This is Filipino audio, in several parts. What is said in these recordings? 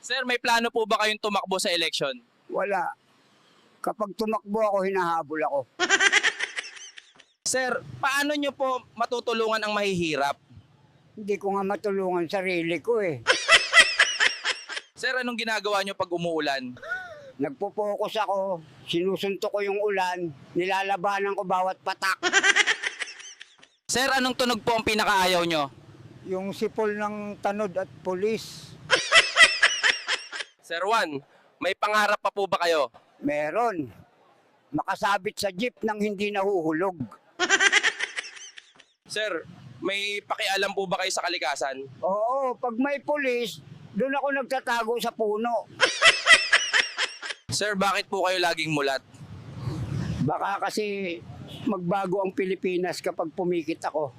Sir, may plano po ba kayong tumakbo sa election? Wala. Kapag tumakbo ako, hinahabol ako. Sir, paano nyo po matutulungan ang mahihirap? Hindi ko nga matulungan sarili ko eh. Sir, anong ginagawa nyo pag umuulan? Nagpo-focus ako, sinusuntok ko yung ulan, nilalabanan ko bawat patak. Sir, anong tunog po ang pinakaayaw nyo? Yung sipol ng tanod at pulis. Sir Juan, may pangarap pa po ba kayo? Meron. Makasabit sa jeep nang hindi nahuhulog. Sir, may pakialam po ba kayo sa kalikasan? Oo, pag may pulis, doon ako nagtatago sa puno. Sir, bakit po kayo laging mulat? Baka kasi magbago ang Pilipinas kapag pumikit ako.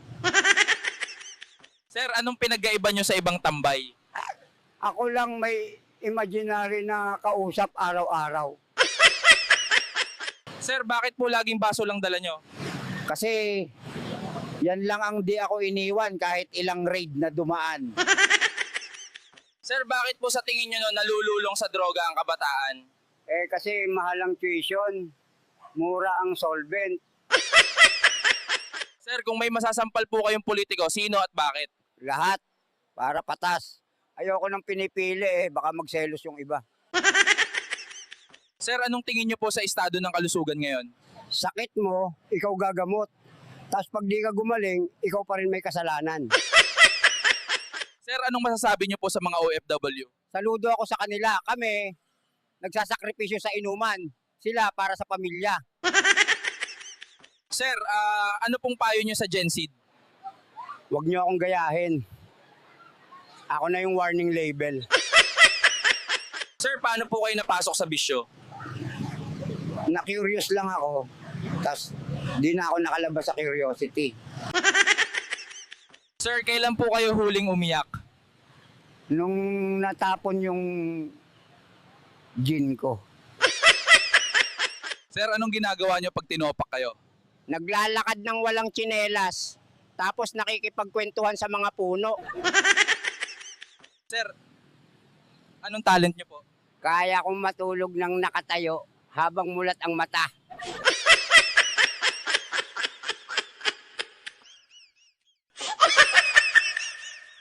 Sir, anong pinagkaiba nyo sa ibang tambay? Ako lang may imaginary na kausap araw-araw. Sir, bakit po laging baso lang dala nyo? Kasi yan lang ang di ako iniwan kahit ilang raid na dumaan. Sir, bakit po sa tingin nyo nalululong sa droga ang kabataan? Eh kasi mahal ang tuition, mura ang solvent. Sir, kung may masasampal po kayong politiko, sino at bakit? Lahat para patas. Ayoko nang pinipili baka magselos yung iba. Sir, anong tingin nyo po sa estado ng kalusugan ngayon? Sakit mo, ikaw gagamot. Tapos pag di ka gumaling, ikaw pa rin may kasalanan. Sir, anong masasabi nyo po sa mga OFW? Saludo ako sa kanila. Kami, nagsasakripisyo sa inuman. Sila para sa pamilya. Sir, ano pong payo nyo sa Gen Z? Huwag niyo akong gayahin. Ako na yung warning label. Sir, paano po kayo napasok sa bisyo? Na-curious lang ako. Tapos, di na ako nakalabas sa curiosity. Sir, kailan po kayo huling umiyak? Nung natapon yung gin ko. Sir, anong ginagawa nyo pag tinopak kayo? Naglalakad ng walang tsinelas. Tapos nakikipagkwentuhan sa mga puno. Sir, anong talent nyo po? Kaya kong matulog ng nakatayo habang mulat ang mata.